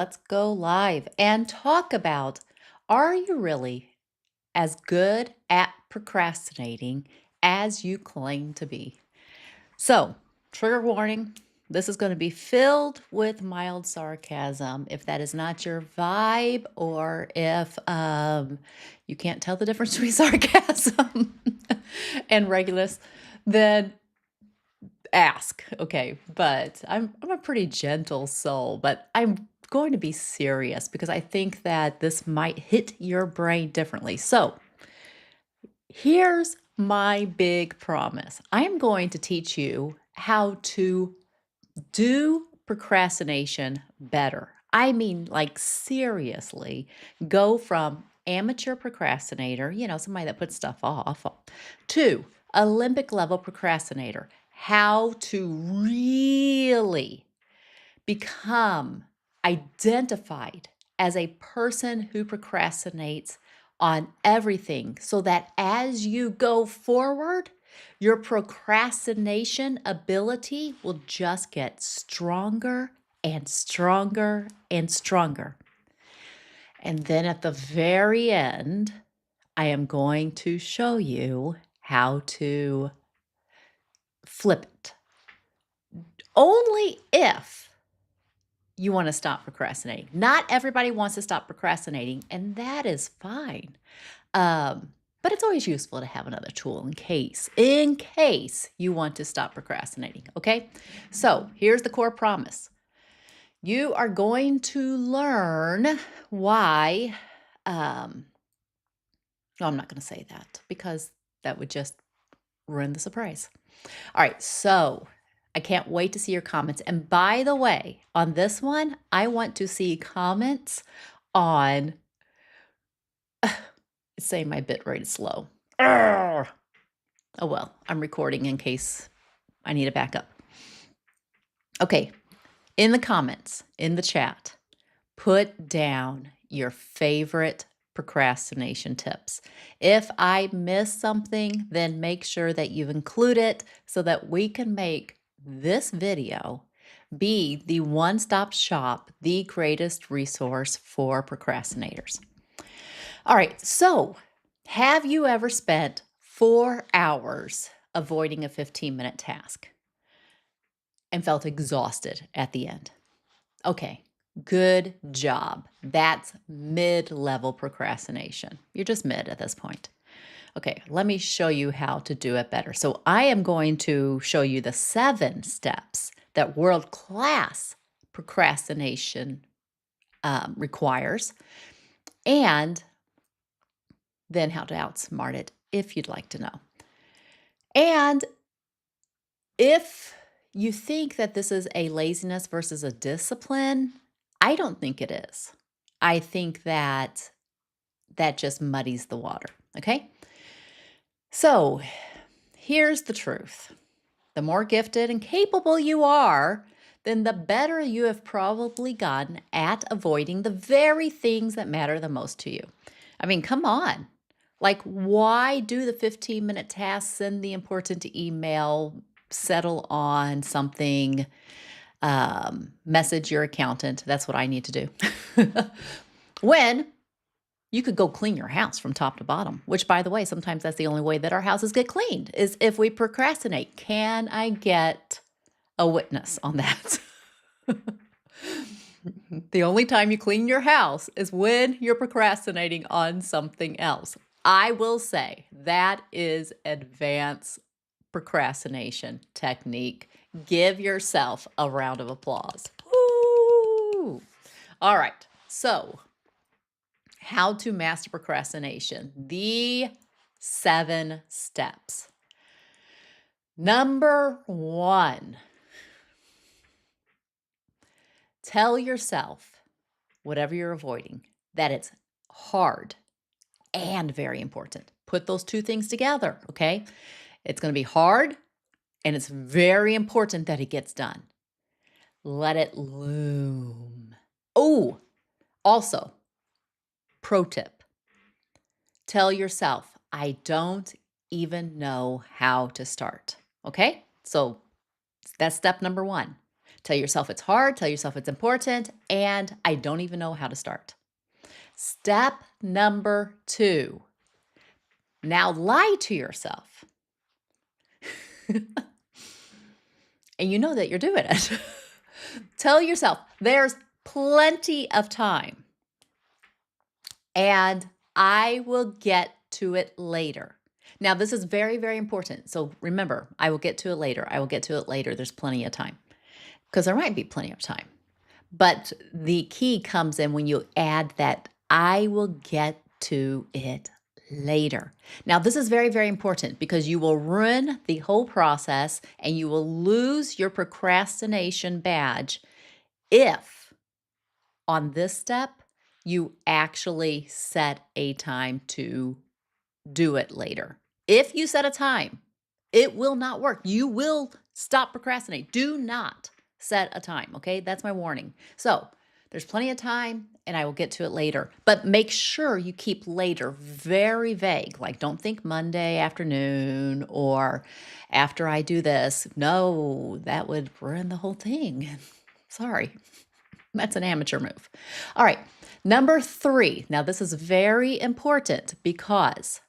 let's go live and talk about, are you really as good at procrastinating as you claim to be? So, trigger warning, this is going to be filled with mild sarcasm. If that is not your vibe, or if you can't tell the difference between sarcasm and regulus, then ask. Okay, but I'm a pretty gentle soul, but I'm going to be serious because I think that this might hit your brain differently. So, here's my big promise. I am going to teach you how to do procrastination better. I mean, like, seriously, go from amateur procrastinator, somebody that puts stuff off, to Olympic level procrastinator. How to really become identified as a person who procrastinates on everything so that as you go forward, your procrastination ability will just get stronger and stronger and stronger. And then at the very end, I am going to show you how to flip it. Only if you want to stop procrastinating. Not everybody wants to stop procrastinating, and that is fine. But it's always useful to have another tool in case you want to stop procrastinating. Okay. So here's the core promise. You are going to learn why. No, I'm not going to say that because that would just ruin the surprise. All right. So I can't wait to see your comments. And by the way, on this one, I want to see comments on it's saying my bit rate is slow. Arrgh. Oh well, I'm recording in case I need a backup. Okay, in the comments, in the chat, put down your favorite procrastination tips. If I miss something, then make sure that you include it so that we can make this video be the one-stop shop, the greatest resource for procrastinators. All right, so have you ever spent 4 hours avoiding a 15-minute task and felt exhausted at the end? Okay, good job. That's mid-level procrastination. You're just mid at this point. Okay, let me show you how to do it better. So I am going to show you the 7 steps that world-class procrastination requires, and then how to outsmart it if you'd like to know. And if you think that this is a laziness versus a discipline, I don't think it is. I think that just muddies the water, okay? So here's the truth. The more gifted and capable you are, then the better you have probably gotten at avoiding the very things that matter the most to you. I mean, come on. Like, why do the 15-minute tasks, send the important email, settle on something, message your accountant? That's what I need to do. When you could go clean your house from top to bottom, which, by the way, sometimes that's the only way that our houses get cleaned is if we procrastinate. Can I get a witness on that? The only time you clean your house is when you're procrastinating on something else. I will say that is advanced procrastination technique. Give yourself a round of applause. Woo! All right. So, how to master procrastination. The 7 steps. Number 1. Tell yourself, whatever you're avoiding, that it's hard and very important. Put those 2 things together, okay? It's going to be hard, and it's very important that it gets done. Let it loom. Oh, also, pro tip. Tell yourself, I don't even know how to start, okay? So that's step number 1. Tell yourself it's hard, tell yourself it's important, and I don't even know how to start. Step number 2. Now lie to yourself. And you know that you're doing it. Tell yourself there's plenty of time and I will get to it later. Now, this is very, very important. So remember, I will get to it later. I will get to it later. There's plenty of time because there might be plenty of time. But the key comes in when you add that I will get to it later. Now, this is very, very important because you will ruin the whole process and you will lose your procrastination badge if on this step you actually set a time to do it later. If you set a time, it will not work. You will stop procrastinating. Do not set a time, okay? That's my warning. So there's plenty of time and I will get to it later. But make sure you keep later very vague. Like don't think Monday afternoon or after I do this. No, that would ruin the whole thing. Sorry. That's an amateur move. All right. Number 3. Now this is very important because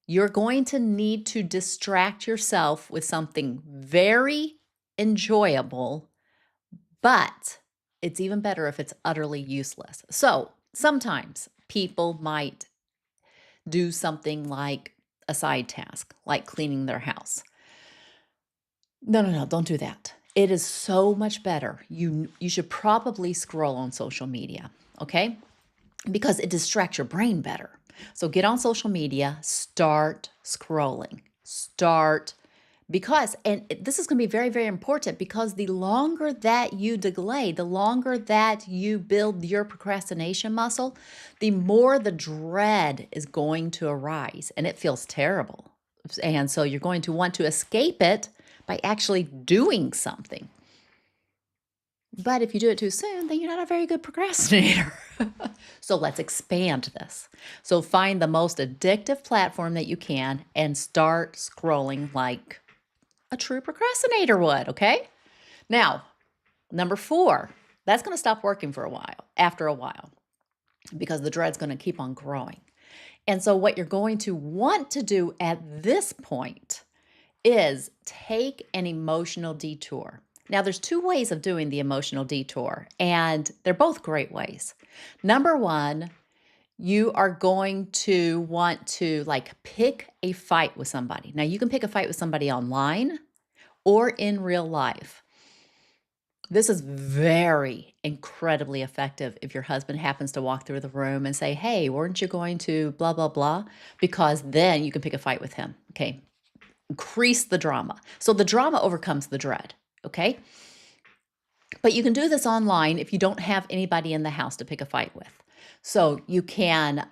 you're going to need to distract yourself with something very enjoyable, but it's even better if it's utterly useless. So sometimes people might do something like a side task, like cleaning their house. No, don't do that. It is so much better. You should probably scroll on social media, okay? Because it distracts your brain better. So get on social media, start scrolling, and this is going to be very, very important because the longer that you delay, the longer that you build your procrastination muscle, the more the dread is going to arise and it feels terrible. And so you're going to want to escape it by actually doing something. But if you do it too soon, then you're not a very good procrastinator. So let's expand this. So find the most addictive platform that you can and start scrolling like a true procrastinator would, okay? Now, number 4, that's going to stop working for a while, after a while, because the dread's going to keep on growing. And so what you're going to want to do at this point is take an emotional detour. Now, there's 2 ways of doing the emotional detour, and they're both great ways. Number 1, you are going to want to pick a fight with somebody. Now, you can pick a fight with somebody online or in real life. This is very incredibly effective if your husband happens to walk through the room and say, hey, weren't you going to blah, blah, blah? Because then you can pick a fight with him, okay? Increase the drama. So the drama overcomes the dread, okay? But you can do this online if you don't have anybody in the house to pick a fight with. So you can,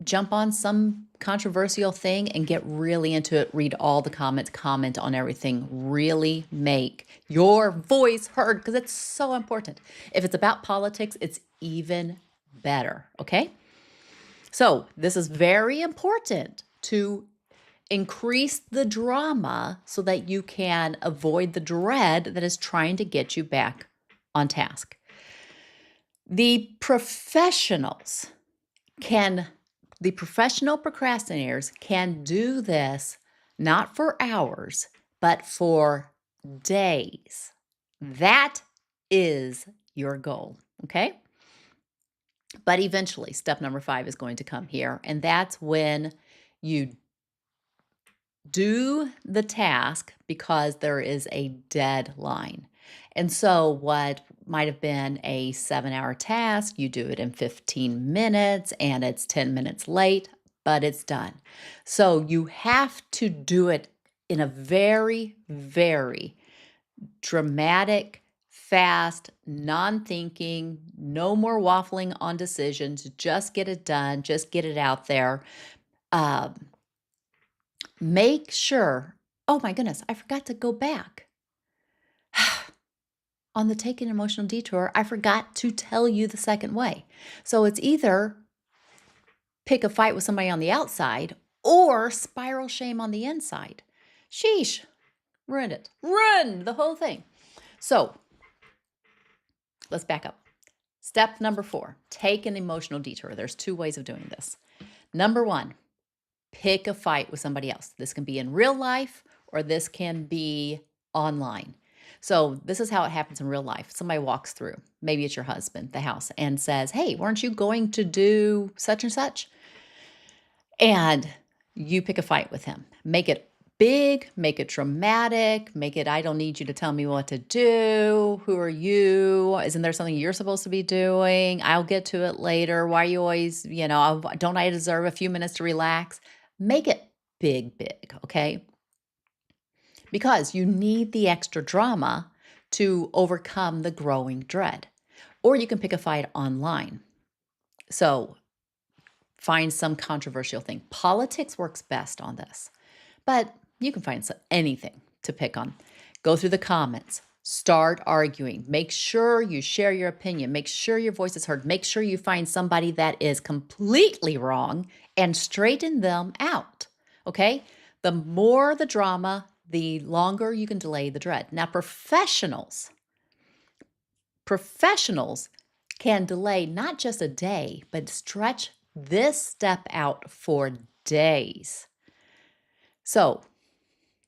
jump on some controversial thing and get really into it, read all the comments, comment on everything, really make your voice heard because it's so important. If it's about politics, it's even better, okay? So this is very important to increase the drama so that you can avoid the dread that is trying to get you back on task. The professional procrastinators can do this not for hours, but for days. That is your goal, okay? But eventually, step number 5 is going to come here, and that's when you do the task because there is a deadline. And so what might have been a 7-hour task, you do it in 15 minutes and it's 10 minutes late, but it's done. So you have to do it in a very, very dramatic, fast, non-thinking, no more waffling on decisions, just get it done, just get it out there. Make sure, oh my goodness, I forgot to go back. On the Take an Emotional Detour, I forgot to tell you the second way. So it's either pick a fight with somebody on the outside or spiral shame on the inside. Sheesh, ruined it. Ruined the whole thing. So let's back up. Step number 4, take an emotional detour. There's 2 ways of doing this. Number 1, pick a fight with somebody else. This can be in real life or this can be online. So this is how it happens in real life. Somebody walks through, maybe it's your husband, the house, and says, "Hey, weren't you going to do such and such?" And you pick a fight with him. Make it big, make it dramatic, make it, "I don't need you to tell me what to do. Who are you? Isn't there something you're supposed to be doing? I'll get to it later. Why are you always, don't I deserve a few minutes to relax?" Make it big, big, okay? Because you need the extra drama to overcome the growing dread. Or you can pick a fight online. So find some controversial thing. Politics works best on this, but you can find anything to pick on. Go through the comments, start arguing, make sure you share your opinion, make sure your voice is heard, make sure you find somebody that is completely wrong and straighten them out, okay? The more the drama, the longer you can delay the dread. Now, professionals can delay not just a day, but stretch this step out for days. So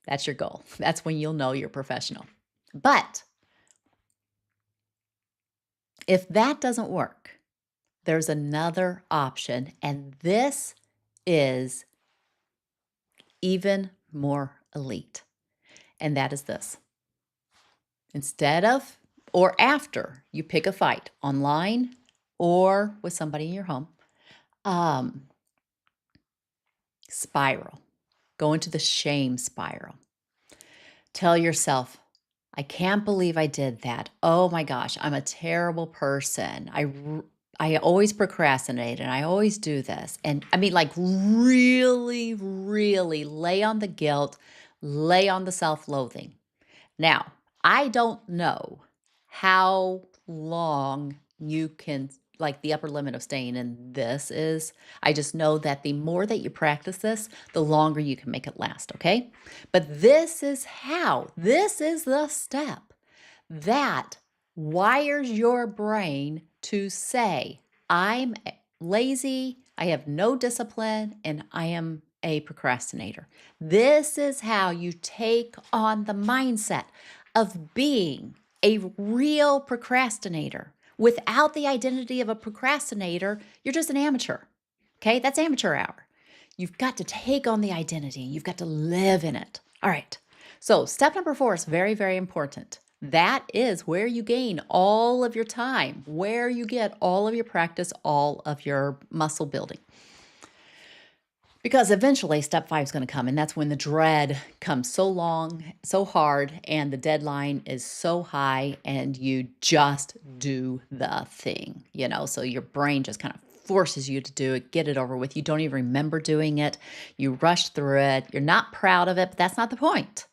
that's your goal. That's when you'll know you're professional. But if that doesn't work, there's another option, and this is even more elite. And that is this. Instead of or after you pick a fight online or with somebody in your home, spiral. Go into the shame spiral. Tell yourself, "I can't believe I did that. Oh my gosh, I'm a terrible person. I always procrastinate and I always do this." And I mean, like really, really lay on the guilt, lay on the self-loathing. Now, I don't know how long you can, like the upper limit of staying in this is. I just know that the more that you practice this, the longer you can make it last, okay? But this is the step that wires your brain to say, "I'm lazy, I have no discipline, and I am a procrastinator." This is how you take on the mindset of being a real procrastinator. Without the identity of a procrastinator, you're just an amateur. Okay, that's amateur hour. You've got to take on the identity. You've got to live in it. All right. So step number 4 is very, very important. That is where you gain all of your time, where you get all of your practice, all of your muscle building. Because eventually step 5 is going to come, and that's when the dread comes so long, so hard, and the deadline is so high, and you just do the thing, so your brain just kind of forces you to do it, get it over with. You don't even remember doing it. You rush through it. You're not proud of it, but that's not the point.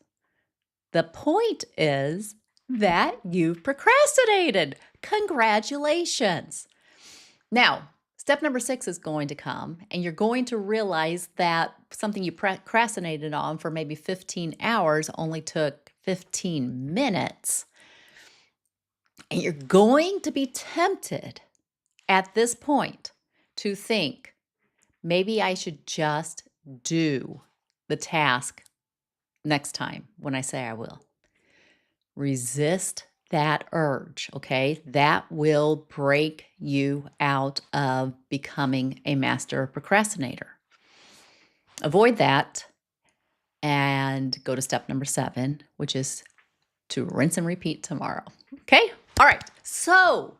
The point is that you've procrastinated. Congratulations. Now, step number 6 is going to come, and you're going to realize that something you procrastinated on for maybe 15 hours only took 15 minutes. And you're going to be tempted at this point to think, maybe I should just do the task next time when I say I will. Resist that urge, okay? That will break you out of becoming a master procrastinator. Avoid that and go to step number 7, which is to rinse and repeat tomorrow. Okay? All right. So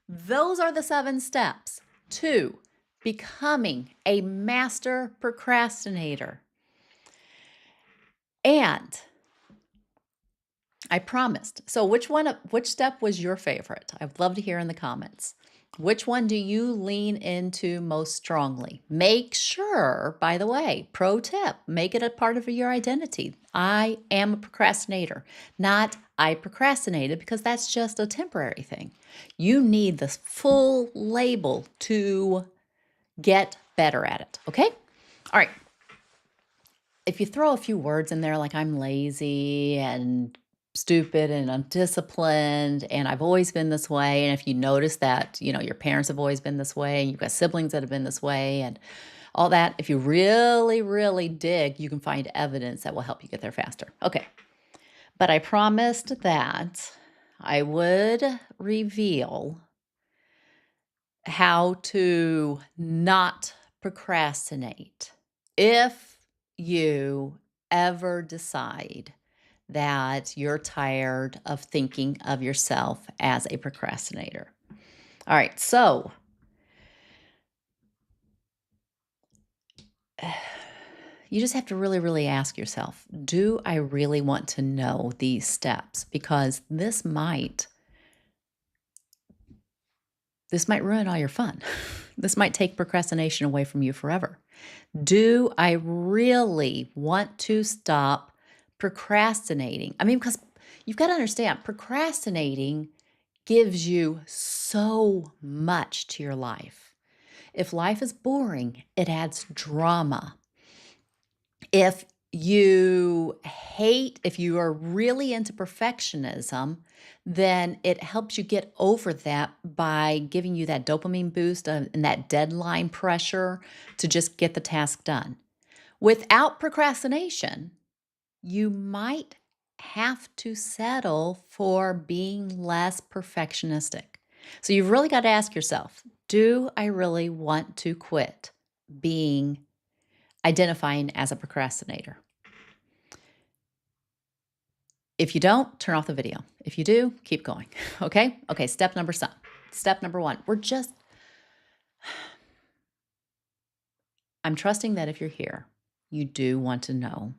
those are the 7 steps to becoming a master procrastinator. And I promised. So which step was your favorite? I'd love to hear in the comments. Which one do you lean into most strongly? Make sure, by the way, pro tip, make it a part of your identity. I am a procrastinator, not I procrastinated, because that's just a temporary thing. You need the full label to get better at it, okay? All right. If you throw a few words in there like I'm lazy and stupid and undisciplined, and I've always been this way. And if you notice that, your parents have always been this way, and you've got siblings that have been this way, and all that, if you really, really dig, you can find evidence that will help you get there faster. Okay. But I promised that I would reveal how to not procrastinate if you ever decide that you're tired of thinking of yourself as a procrastinator. All right, so you just have to really, really ask yourself, do I really want to know these steps? Because this might ruin all your fun. This might take procrastination away from you forever. Do I really want to stop procrastinating? I mean, because you've got to understand, procrastinating gives you so much to your life. If life is boring, it adds drama. If you are really into perfectionism, then it helps you get over that by giving you that dopamine boost and that deadline pressure to just get the task done. Without procrastination, you might have to settle for being less perfectionistic. So you've really got to ask yourself, do I really want to quit identifying as a procrastinator? If you don't, turn off the video. If you do, keep going. Okay? Okay, step number one. I'm trusting that if you're here, you do want to know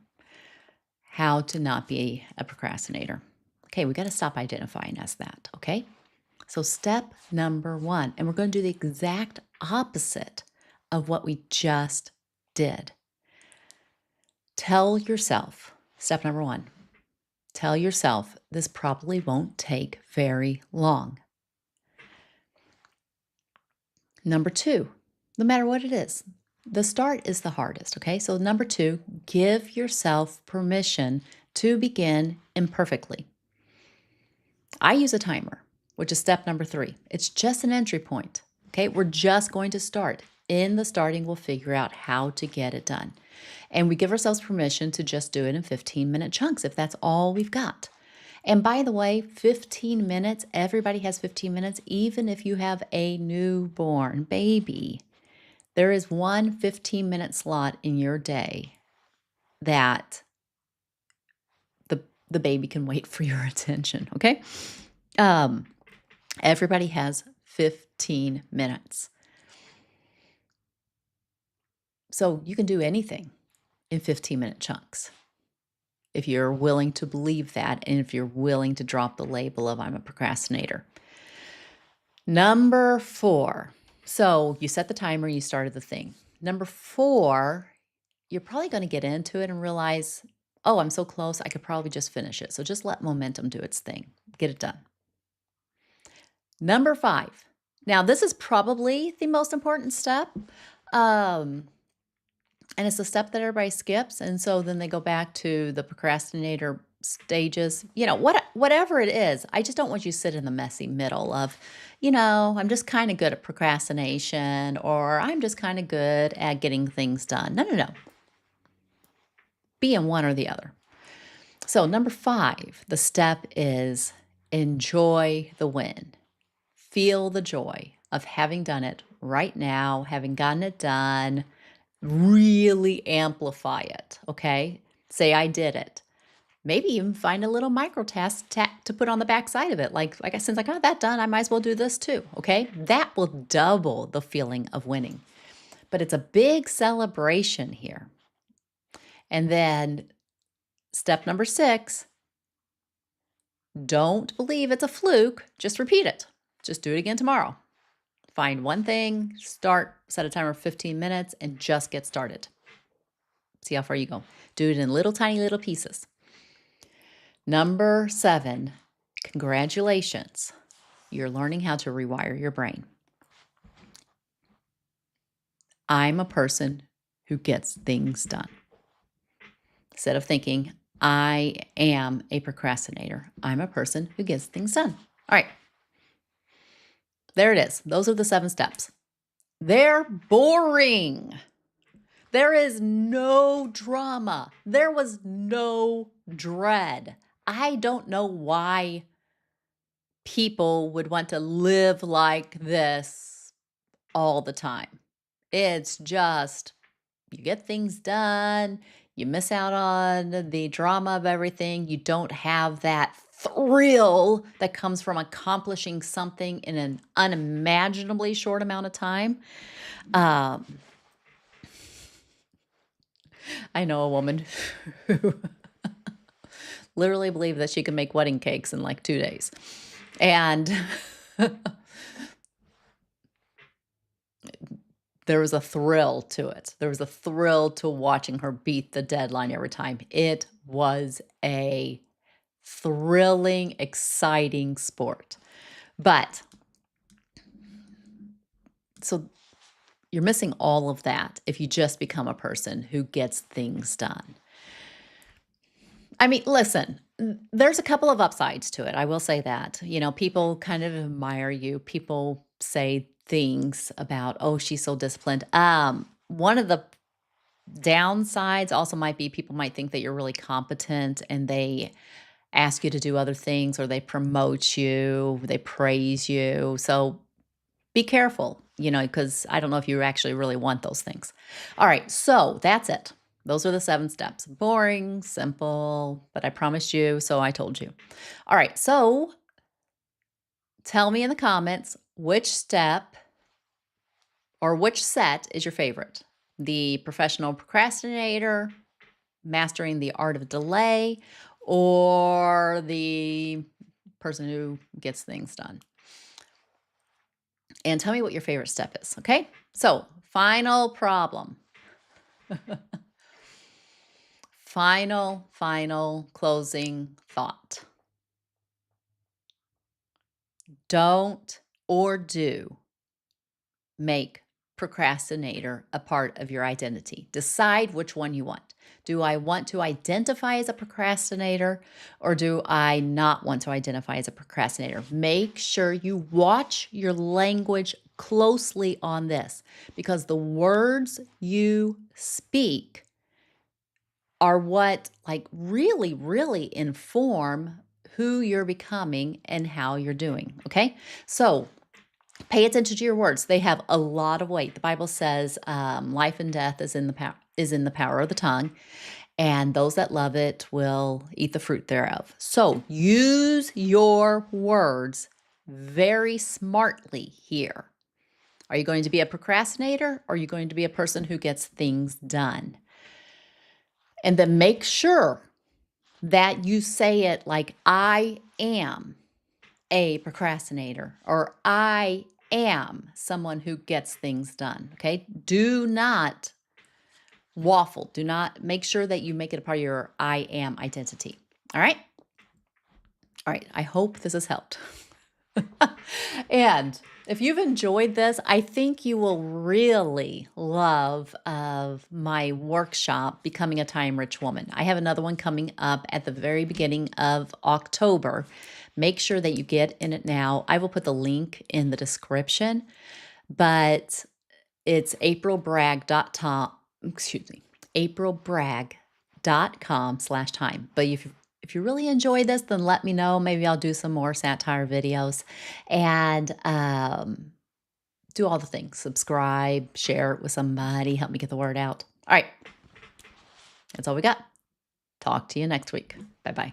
how to not be a procrastinator. Okay, we got to stop identifying as that. Okay? So, step number one, and we're going to do the exact opposite of what we just did. Tell yourself, step number one, tell yourself this probably won't take very long. Number two, no matter what it is, the start is the hardest, okay? So number two, give yourself permission to begin imperfectly. I use a timer, which is step number three. It's just an entry point, okay? We're just going to start. In the starting, we'll figure out how to get it done. And we give ourselves permission to just do it in 15-minute chunks if that's all we've got. And by the way, 15 minutes, everybody has 15 minutes, even if you have a newborn baby. There is one 15-minute slot in your day that the baby can wait for your attention, okay? Everybody has 15 minutes. So you can do anything in 15-minute chunks if you're willing to believe that and if you're willing to drop the label of I'm a procrastinator. Number four. So you set the timer, you started the thing. Number four, you're probably going to get into it and realize, oh, I'm so close, I could probably just finish it. So just let momentum do its thing. Get it done. Number five. Now, this is probably the most important step. And it's the step that everybody skips. And so then they go back to the procrastinator stages, whatever it is. I just don't want you to sit in the messy middle of, I'm just kind of good at procrastination, or I'm just kind of good at getting things done. No. Be in one or the other. So number five, the step is enjoy the win. Feel the joy of having done it right now, having gotten it done. Really amplify it, okay? Say I did it. Maybe even find a little micro task to put on the back side of it. Since I got that done, I might as well do this too, okay? That will double the feeling of winning. But it's a big celebration here. And then step number six, don't believe it's a fluke. Just repeat it. Just do it again tomorrow. Find one thing, set a timer of 15 minutes, and just get started. See how far you go. Do it in tiny little pieces. Number seven, congratulations. You're learning how to rewire your brain. I'm a person who gets things done. Instead of thinking, I am a procrastinator. I'm a person who gets things done. All right. There it is. Those are the 7 steps. They're boring. There is no drama. There was no dread. I don't know why people would want to live like this all the time. It's just, you get things done, you miss out on the drama of everything, you don't have that thrill that comes from accomplishing something in an unimaginably short amount of time. Um, I know a woman who literally believed that she could make wedding cakes in like 2 days. And there was a thrill to it. There was a thrill to watching her beat the deadline every time. It was a thrilling, exciting sport. But so you're missing all of that if you just become a person who gets things done. I mean, listen, there's a couple of upsides to it. I will say that. You know, people kind of admire you. People say things about, oh, she's so disciplined. One of the downsides also might be people might think that you're really competent and they ask you to do other things or they promote you, they praise you. So be careful, you know, because I don't know if you actually really want those things. All right, so that's it. Those are the 7 steps. Boring, simple, but I promised you, so I told you. All right, so tell me in the comments which step or which set is your favorite. The professional procrastinator, mastering the art of delay, or the person who gets things done. And tell me what your favorite step is, okay? So, final problem. Final closing thought. Don't or do make procrastinator a part of your identity. Decide which one you want. Do I want to identify as a procrastinator or do I not want to identify as a procrastinator? Make sure you watch your language closely on this because the words you speak are what really inform who you're becoming and how you're doing, okay? So pay attention to your words. They have a lot of weight. The Bible says life and death is in the power of the tongue, and those that love it will eat the fruit thereof. So use your words very smartly here. Are you going to be a procrastinator or are you going to be a person who gets things done? And then make sure that you say it like, I am a procrastinator, or I am someone who gets things done, okay? Do not waffle. Do not make sure that you make it a part of your I am identity, all right? All right, I hope this has helped. And if you've enjoyed this, I think you will really love my workshop, Becoming a Time-Rich Woman. I have another one coming up at the very beginning of October. Make sure that you get in it now. I will put the link in the description, but it's aprilbragg.com/time. But if you really enjoy this, then let me know. Maybe I'll do some more satire videos and do all the things. Subscribe, share it with somebody, help me get the word out. All right. That's all we got. Talk to you next week. Bye-bye.